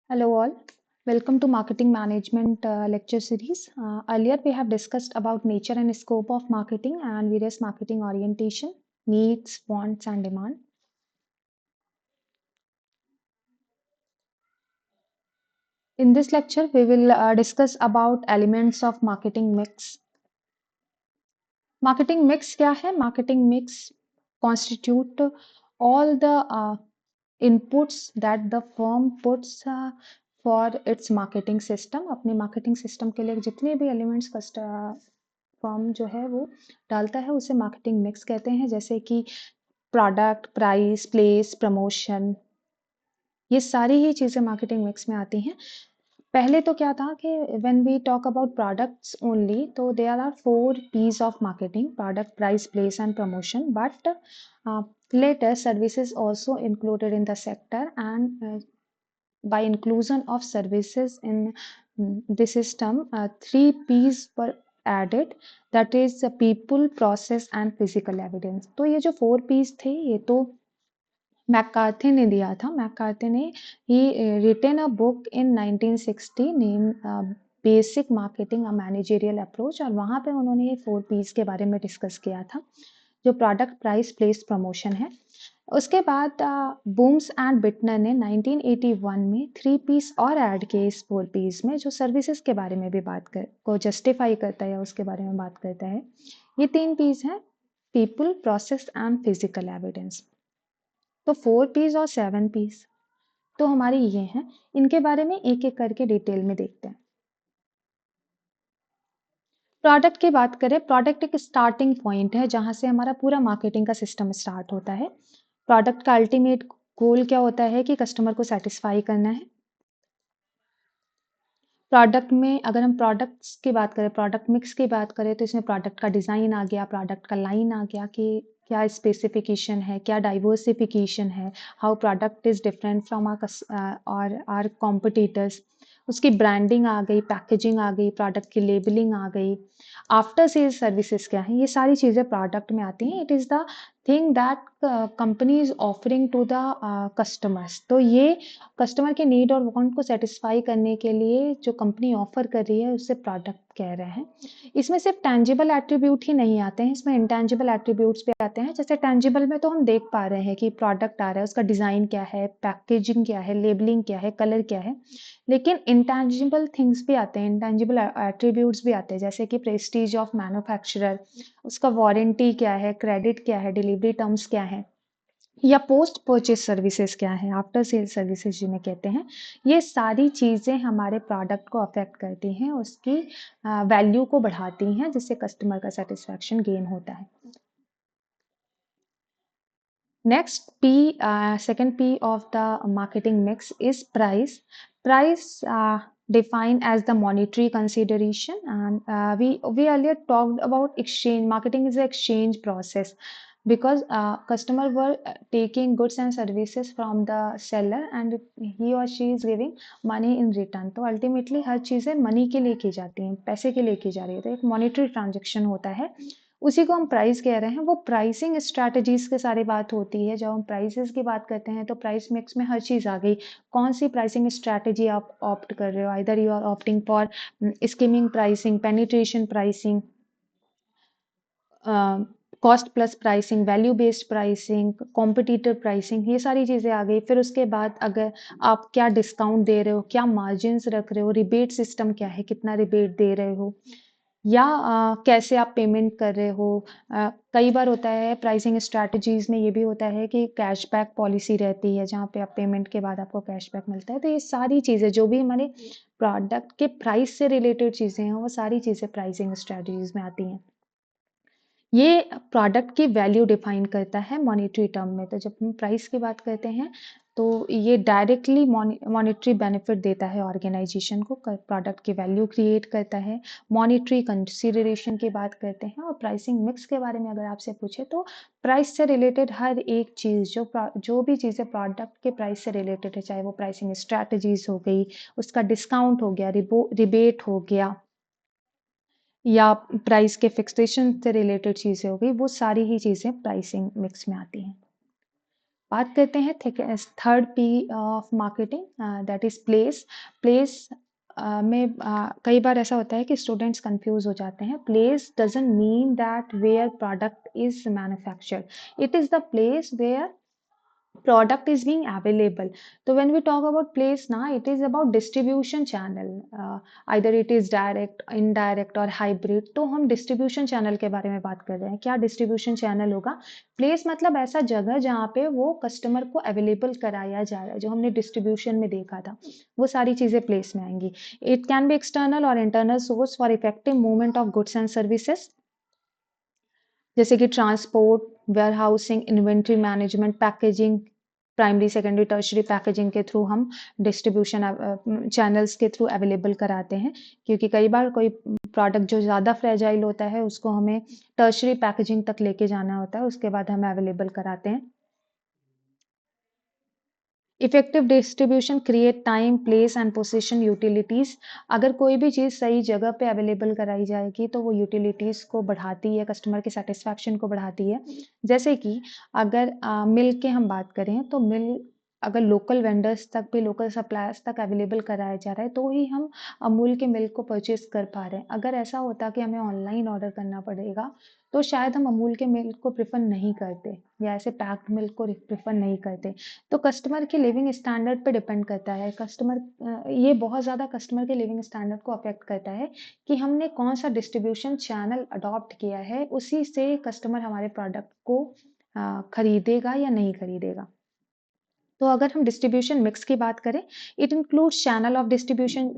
Hello all. Welcome to Marketing Management lecture series. Earlier we have discussed about nature and scope of marketing and various marketing orientation, needs, wants and demand. In this lecture we will discuss about elements of marketing mix. Marketing mix क्या है? Marketing mix constitute all the inputs that the firm puts for its marketing system. अपने marketing system के लिए जितने भी elements firm जो है वो डालता है उसे मार्केटिंग मिक्स कहते हैं जैसे कि प्रोडक्ट प्राइस प्लेस प्रमोशन ये सारी ही चीजें मार्केटिंग मिक्स में आती हैं पहले तो क्या था कि when we talk about products only तो there are 4 P's of marketing product price place and promotion but later services also included in the sector and by inclusion of services in the system 3 P's were added that is the people process and physical evidence तो ये जो 4 P's थे ये तो McCarthy ने दिया था McCarthy ने ही written a book in 1960 name basic marketing a managerial approach और वहां पे उन्होंने ये 4 P's के बारे में डिस्कस किया था जो प्रोडक्ट प्राइस प्लेस प्रमोशन है उसके बाद बूम्स एंड बिटनर ने 1981 में 3 P's और ऐड किए इस 4 P's में जो सर्विसेज के बारे में भी बात कर को जस्टिफाई करता है या उसके बारे में बात करता है ये 3 P's हैं people process and physical evidence तो 4 P's और 7 P's तो हमारे ये हैं इनके बारे में एक एक करके डिटेल में देखते हैं प्रोडक्ट की बात करें प्रोडक्ट एक स्टार्टिंग पॉइंट है जहां से हमारा पूरा मार्केटिंग का सिस्टम स्टार्ट होता है प्रोडक्ट का अल्टीमेट गोल क्या होता है कि कस्टमर को सेटिस्फाई करना है प्रोडक्ट में अगर हम प्रोडक्ट्स की बात करें प्रोडक्ट मिक्स की बात करें तो इसमें प्रोडक्ट का डिज़ाइन आ गया प्रोडक्ट का लाइन आ गया कि क्या स्पेसिफिकेशन है क्या डाइवर्सिफिकेशन है how product is different from और आर कॉम्पिटिटर्स उसकी ब्रांडिंग आ गई पैकेजिंग आ गई प्रोडक्ट की लेबलिंग आ गई आफ्टर सेल सर्विसेज क्या है ये सारी चीज़ें प्रोडक्ट में आती हैं it is the thing that company is offering to the customers तो ये कस्टमर के नीड और वांट को सेटिस्फाई करने के लिए जो कंपनी ऑफर कर रही है उससे प्रोडक्ट कह रहे हैं इसमें सिर्फ टेंजिबल एट्रीब्यूट ही नहीं आते हैं इसमें इंटेंजिबल एट्रीब्यूट्स भी आते हैं जैसे टेंजिबल में तो हम देख पा रहे हैं कि प्रोडक्ट आ रहा है उसका डिजाइन क्या है पैकेजिंग क्या है लेबलिंग क्या है कलर क्या है लेकिन इंटेंजिबल थिंग्स भी आते हैं इंटेंजिबल एट्रीब्यूट्स भी आते हैं जैसे कि प्रेस्टीज ऑफ मैन्युफैक्चरर उसका वारंटी क्या है क्रेडिट क्या है डिलीवरी टर्म्स क्या है या पोस्ट परचेज सर्विसेज क्या है आफ्टर सेल सर्विसेज जिन्हें कहते हैं ये सारी चीज़ें हमारे प्रोडक्ट को अफेक्ट करती हैं उसकी वैल्यू को बढ़ाती हैं जिससे कस्टमर का सेटिस्फैक्शन गेन होता है next P second P of the marketing mix is price defined as the monetary consideration and we earlier talked about exchange marketing is an exchange process because customer were taking goods and services from the seller and he or she is giving money in return तो ultimately हर चीज़ें money के लिए की जाती हैं पैसे के लिए की जा रही है तो एक मॉनेटरी ट्रांजेक्शन होता है उसी को हम प्राइस कह रहे हैं वो प्राइसिंग स्ट्रैटेजीज के सारी बात होती है जब हम प्राइसेस की बात करते हैं तो प्राइस मिक्स में हर चीज़ आ गई कौन सी प्राइसिंग स्ट्रैटेजी आप ऑप्ट कर रहे हो either you are opting for skimming pricing penetration pricing cost plus pricing value based pricing competitive pricing ये सारी चीज़ें आ गई फिर उसके बाद अगर आप क्या डिस्काउंट दे रहे हो क्या मार्जिन रख रहे हो रिबेट सिस्टम क्या है कितना रिबेट दे रहे हो या कैसे आप पेमेंट कर रहे हो कई बार होता है प्राइसिंग स्ट्रैटेजीज में ये भी होता है कि कैशबैक पॉलिसी रहती है जहाँ पे आप पेमेंट के बाद आपको कैशबैक मिलता है तो ये सारी चीज़ें जो भी हमारे प्रोडक्ट के प्राइस से रिलेटेड चीज़ें हैं वो सारी चीज़ें प्राइसिंग स्ट्रैटेजीज में आती हैं ये प्रोडक्ट की वैल्यू डिफाइन करता है मॉनेटरी टर्म में तो जब हम प्राइस की बात करते हैं तो ये डायरेक्टली मॉनेटरी बेनिफिट देता है ऑर्गेनाइजेशन को प्रोडक्ट की वैल्यू क्रिएट करता है मॉनेटरी कंसिडरेशन की बात करते हैं और प्राइसिंग मिक्स के बारे में अगर आपसे पूछे तो प्राइस से रिलेटेड हर एक चीज़ जो भी चीज़ें प्रोडक्ट के प्राइस से रिलेटेड है चाहे वो प्राइसिंग स्ट्रैटेजीज हो गई उसका डिस्काउंट हो गया रिबेट हो गया या प्राइस के फिक्सेशन से रिलेटेड चीज़ें हो गई वो सारी ही चीज़ें प्राइसिंग मिक्स में आती हैं बात करते हैं third P of marketing, that is place. Place में कई बार ऐसा होता है कि स्टूडेंट्स कंफ्यूज हो जाते हैं। Place doesn't mean that where product is manufactured, it is the place where product is being available. So when we talk about place now, it is about distribution channel, either it is direct, indirect or hybrid। तो हम distribution channel के बारे में बात कर रहे हैं। क्या distribution channel होगा? place मतलब ऐसा जगह जहाँ पे वो कस्टमर को अवेलेबल कराया जा रहा है, जो हमने distribution में देखा था, वो सारी चीजें place में आएंगी। it can be external or internal source for effective movement of goods and services, जैसे कि transport, warehousing, inventory management, packaging, primary secondary tertiary packaging के थ्रू हम डिस्ट्रीब्यूशन चैनल्स के थ्रू अवेलेबल कराते हैं, क्योंकि कई बार कोई प्रोडक्ट जो ज़्यादा फ्रेजाइल होता है उसको हमें टर्शरी पैकेजिंग तक लेके जाना होता है, उसके बाद हमें अवेलेबल कराते हैं। Effective distribution create time, place and position utilities. अगर कोई भी चीज़ सही जगह पे अवेलेबल कराई जाएगी तो वो यूटिलिटीज को बढ़ाती है, कस्टमर के सेटिस्फैक्शन को बढ़ाती है। जैसे कि अगर मिल्क के हम बात करें तो मिल्क अगर लोकल वेंडर्स तक भी, लोकल सप्लायर्स तक अवेलेबल कराया जा रहा है तो ही हम अमूल के मिल्क को परचेज कर पा रहे हैं। अगर ऐसा होता कि हमें ऑनलाइन ऑर्डर करना पड़ेगा तो शायद हम अमूल के मिल्क को प्रेफर नहीं करते, या ऐसे पैक्ड मिल्क को प्रेफर नहीं करते। तो कस्टमर के लिविंग स्टैंडर्ड पे डिपेंड करता है। ये बहुत ज़्यादा कस्टमर के लिविंग स्टैंडर्ड को अफेक्ट करता है कि हमने कौन सा डिस्ट्रीब्यूशन चैनल अडॉप्ट किया है, उसी से कस्टमर हमारे प्रोडक्ट को खरीदेगा या नहीं खरीदेगा। तो अगर हम डिस्ट्रीब्यूशन मिक्स की बात करें, it includes channel of distribution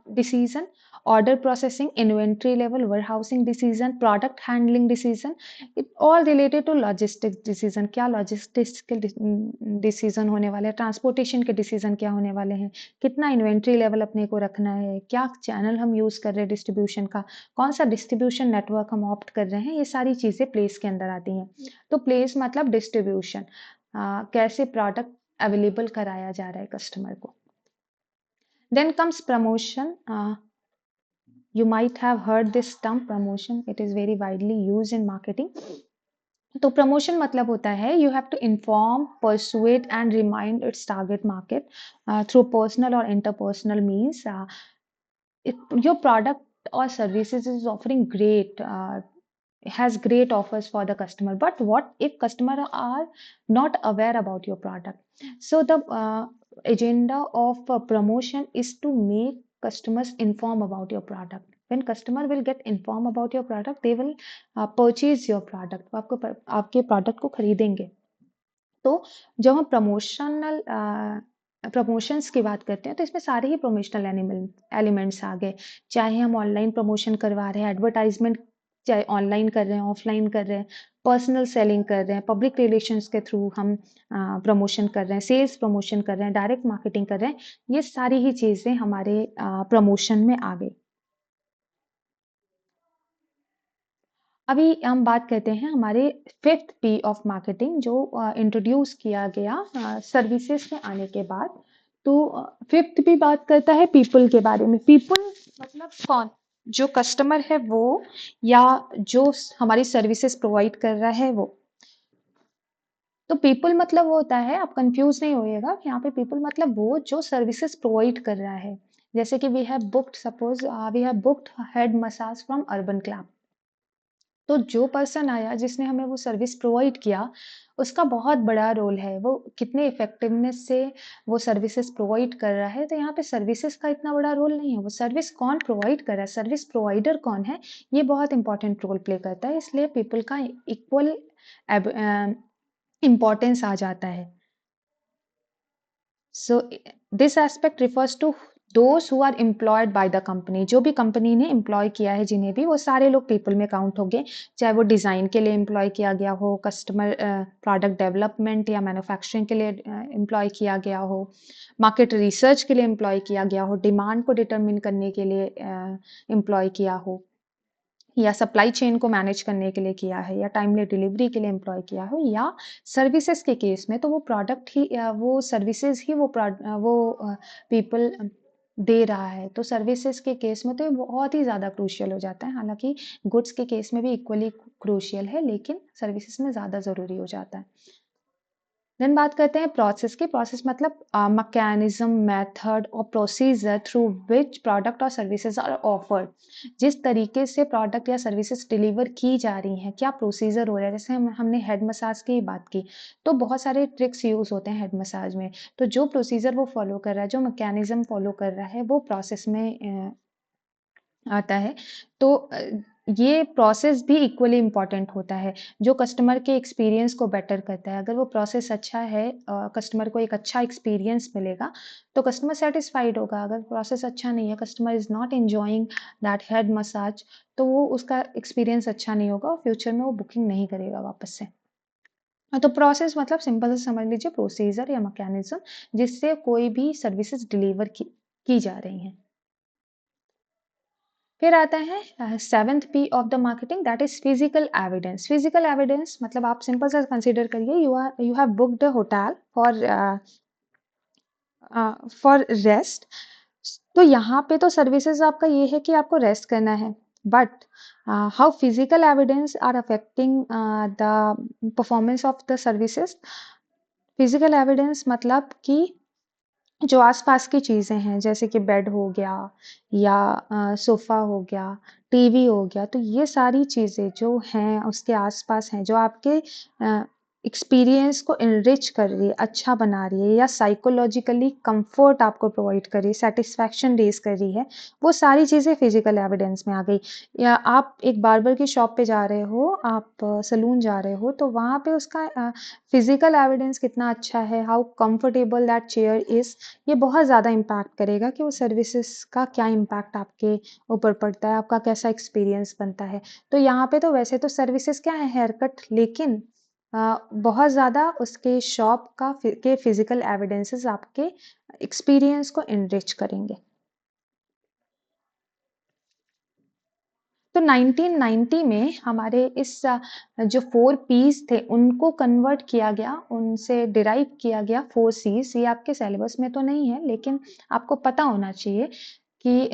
decision, order processing, inventory level, warehousing decision, product handling decision, it all related to logistics decision. क्या लॉजिस्टिक्स के डिसीजन होने वाले हैं, ट्रांसपोर्टेशन के डिसीजन क्या होने वाले हैं, कितना इन्वेंट्री लेवल अपने को रखना है, क्या चैनल हम यूज कर रहे हैं डिस्ट्रीब्यूशन का, कौन सा डिस्ट्रीब्यूशन नेटवर्क हम ऑप्ट कर रहे हैं, ये सारी चीजें प्लेस के अंदर आती हैं। तो प्लेस मतलब डिस्ट्रीब्यूशन, कैसे प्रोडक्ट अवेलेबल कराया जा रहा है कस्टमर को। Then comes promotion. You might have heard this term promotion, it is very widely used in marketing। तो प्रमोशन मतलब होता है you have to inform, persuade and remind its target market through personal और interpersonal means your product or services is offering great, has great offers for the customer, but what if customer are not aware about your product? So the agenda of promotion is to make customers inform about your product। when customer will get inform about your product, they will purchase your product, वो आपके product को खरीदेंगे। तो जब हम promotions की बात करते हैं तो इसमें सारे ही प्रमोशनल एलिमेंट्स आ गए। चाहे हम ऑनलाइन प्रमोशन करवा रहे हैं, एडवर्टाइजमेंट चाहे ऑनलाइन कर रहे हैं, ऑफलाइन कर रहे हैं, पर्सनल सेलिंग कर रहे हैं, पब्लिक रिलेशंस के थ्रू हम प्रमोशन कर रहे हैं, सेल्स प्रमोशन कर रहे हैं, डायरेक्ट मार्केटिंग कर रहे हैं, ये सारी ही चीज़ें हमारे प्रमोशन में आ गई। अभी हम बात करते हैं हमारे फिफ्थ पी ऑफ मार्केटिंग, जो इंट्रोड्यूस किया गया सर्विसेज में आने के बाद। तो फिफ्थ पी बात करता है पीपल के बारे में। पीपल मतलब कौन? जो कस्टमर है वो, या जो हमारी सर्विसेज प्रोवाइड कर रहा है वो। तो पीपल मतलब वो होता है, आप कंफ्यूज नहीं होइएगा कि यहाँ पे पीपल मतलब वो जो सर्विसेज प्रोवाइड कर रहा है। जैसे कि we have booked, suppose we have booked head massage from urban club. तो जो पर्सन आया जिसने हमें वो सर्विस प्रोवाइड किया, उसका बहुत बड़ा रोल है, वो कितने इफेक्टिवनेस से वो सर्विसेज प्रोवाइड कर रहा है। तो यहाँ पे सर्विसेज का इतना बड़ा रोल नहीं है, वो सर्विस कौन प्रोवाइड कर रहा है, सर्विस प्रोवाइडर कौन है, ये बहुत इंपॉर्टेंट रोल प्ले करता है। इसलिए पीपल का इक्वल इम्पोर्टेंस आ जाता है। So this aspect refers to those who are employed by the company. जो भी कंपनी ने एम्प्लॉय किया है, जिन्हें भी, वो सारे लोग पीपल में काउंट होंगे। चाहे वो डिज़ाइन के लिए एम्प्लॉय किया गया हो, कस्टमर प्रोडक्ट डेवलपमेंट या मैन्युफैक्चरिंग के लिए एम्प्लॉय किया गया हो, मार्केट रिसर्च के लिए एम्प्लॉय किया गया हो, डिमांड को डिटरमिन करने के लिए एम्प्लॉय किया हो, या सप्लाई चेन को मैनेज करने के लिए किया है, या टाइमली डिलीवरी के लिए एम्प्लॉय किया हो, या सर्विसेज के केस में तो वो प्रोडक्ट ही, वो सर्विसेज ही वो पीपल दे रहा है। तो सर्विसेज के केस में तो ये बहुत ही ज़्यादा क्रूशियल हो जाता है। हालांकि गुड्स के केस में भी इक्वली क्रूशियल है, लेकिन सर्विसेज में ज़्यादा ज़रूरी हो जाता है। देन बात करते हैं प्रोसेस की। प्रोसेस मतलब मैकेनिज्म, मेथड और प्रोसीजर थ्रू विच प्रोडक्ट और सर्विसेज आर ऑफर्ड। जिस तरीके से प्रोडक्ट या सर्विसेज डिलीवर की जा रही हैं, क्या प्रोसीजर हो रहा है। जैसे हमने हेड मसाज की बात की, तो बहुत सारे ट्रिक्स यूज होते हैं हेड मसाज में। तो जो प्रोसीजर वो फॉलो कर रहा है, जो मैकेनिज्म फॉलो कर रहा है, वो प्रोसेस में आता है। तो ये प्रोसेस भी इक्वली इम्पोर्टेंट होता है, जो कस्टमर के एक्सपीरियंस को बेटर करता है। अगर वो प्रोसेस अच्छा है, कस्टमर को एक अच्छा एक्सपीरियंस मिलेगा, तो कस्टमर सेटिस्फाइड होगा। अगर प्रोसेस अच्छा नहीं है, customer is not enjoying that head massage, तो वो उसका एक्सपीरियंस अच्छा नहीं होगा और फ्यूचर में वो बुकिंग नहीं करेगा वापस से। तो प्रोसेस मतलब सिंपल से समझ लीजिए प्रोसीजर या मैकेनिज्म जिससे कोई भी सर्विसेज डिलीवर की जा रही हैं। फिर आता है seventh P of the marketing, that is physical evidence. Physical evidence मतलब आप सिंपल सा कंसीडर करिए, you have booked a hotel for rest. तो यहाँ पे तो सर्विसेज आपका ये है कि आपको रेस्ट करना है, but how physical evidence are affecting the performance of the services. Physical evidence मतलब कि जो आसपास की चीज़ें हैं, जैसे कि बेड हो गया या सोफ़ा हो गया, टीवी हो गया, तो ये सारी चीज़ें जो हैं उसके आसपास हैं, जो आपके एक्सपीरियंस को एनरिच कर रही है, अच्छा बना रही है या साइकोलॉजिकली कंफर्ट आपको प्रोवाइड कर रही है, सेटिस्फैक्शन रेज़ कर रही है, वो सारी चीज़ें फिजिकल एविडेंस में आ गई। या आप एक बार्बर की शॉप पे जा रहे हो, आप सैलून जा रहे हो, तो वहाँ पे उसका फिजिकल एविडेंस कितना अच्छा है, how comfortable that chair is, ये बहुत ज़्यादा इम्पैक्ट करेगा कि वो सर्विसेज का क्या इम्पैक्ट आपके ऊपर पड़ता है, आपका कैसा एक्सपीरियंस बनता है। तो यहाँ पे तो वैसे तो सर्विसेज क्या है, हेयर कट, लेकिन बहुत ज़्यादा उसके शॉप के फिजिकल एविडेंसेस आपके एक्सपीरियंस को एनरिच करेंगे। तो 1990 में हमारे इस जो 4 पीस थे उनको कन्वर्ट किया गया, उनसे डिराइव किया गया 4 सीज। ये आपके सिलेबस में तो नहीं है, लेकिन आपको पता होना चाहिए कि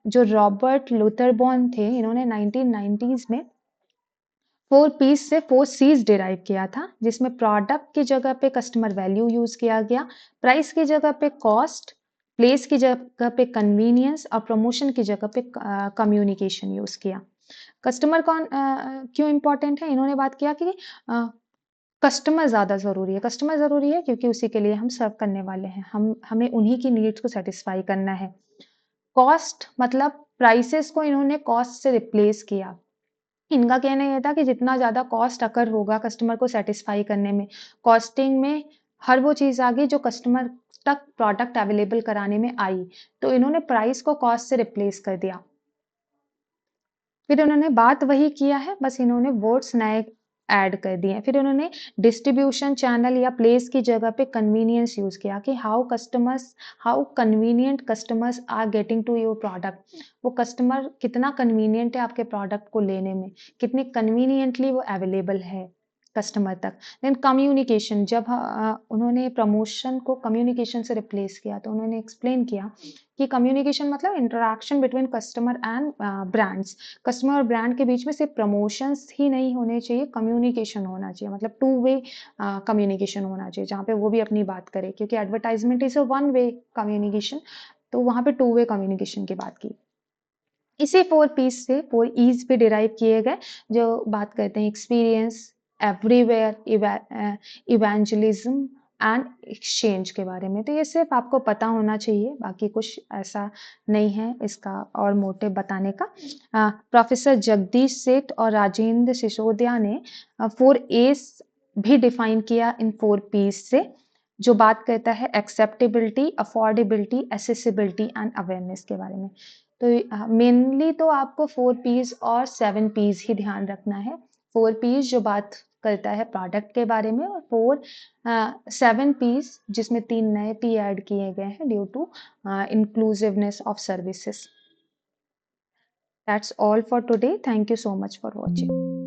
जो रॉबर्ट लुथरबॉर्न थे, इन्होंने 1990s में 4 पीस से 4 सीज डिराइव किया था, जिसमें प्रोडक्ट की जगह पे कस्टमर वैल्यू यूज किया गया, प्राइस की जगह पे कॉस्ट, प्लेस की जगह पे कन्वीनियंस और प्रमोशन की जगह पे कम्युनिकेशन यूज किया। कस्टमर क्यों इम्पोर्टेंट है, इन्होंने बात किया कि कस्टमर ज़्यादा ज़रूरी है। कस्टमर ज़रूरी है क्योंकि उसी के लिए हम सर्व करने वाले हैं, हमें उन्हीं की नीड्स को सेटिस्फाई करना है। कॉस्ट मतलब प्राइसेस को इन्होंने कॉस्ट से रिप्लेस किया। इनका कहना ये था कि जितना ज़्यादा कॉस्ट अकर होगा कस्टमर को सेटिस्फाई करने में, कॉस्टिंग में हर वो चीज़ आ गई जो कस्टमर तक प्रोडक्ट अवेलेबल कराने में आई, तो इन्होंने प्राइस को कॉस्ट से रिप्लेस कर दिया। फिर उन्होंने बात वही किया है, बस इन्होंने वर्ड्स नए ऐड कर दिए हैं। फिर उन्होंने डिस्ट्रीब्यूशन चैनल या प्लेस की जगह पे कन्वीनियंस यूज़ किया कि how convenient customers are getting to your product. वो कस्टमर कितना कन्वीनियंट है आपके प्रोडक्ट को लेने में, कितने कन्वीनियंटली वो अवेलेबल है कस्टमर तक। देन कम्युनिकेशन, जब उन्होंने प्रमोशन को कम्युनिकेशन से रिप्लेस किया, तो उन्होंने एक्सप्लेन किया कि कम्युनिकेशन मतलब interaction between customer and brands. Customer और ब्रांड के बीच में सिर्फ प्रमोशंस ही नहीं होने चाहिए, कम्युनिकेशन होना चाहिए, मतलब टू वे कम्युनिकेशन होना चाहिए, जहाँ पे वो भी अपनी बात करे, क्योंकि advertisement is a one way communication, तो वहाँ पे टू वे कम्युनिकेशन की बात की। इसी 4 पीस से 4 ईज़ भी डिराइव किए गए, जो बात करते हैं experience, everywhere, evangelism and exchange के बारे में। तो ये सिर्फ आपको पता होना चाहिए, बाकी कुछ ऐसा नहीं है इसका और मोटिव बताने का। प्रोफेसर जगदीश सेठ और राजेंद्र सिसोदिया ने 4 एस भी डिफाइन किया इन 4 पीस से, जो बात करता है acceptability, affordability, accessibility and awareness के बारे में। तो मेनली तो आपको 4 पीस और 7 पीस ही ध्यान रखना है। 4 पीस जो बात करता है प्रोडक्ट के बारे में, और 7 पीस जिसमें 3 नए पी ऐड किए गए हैं due to inclusiveness of services. That's all for today, thank you so much for watching.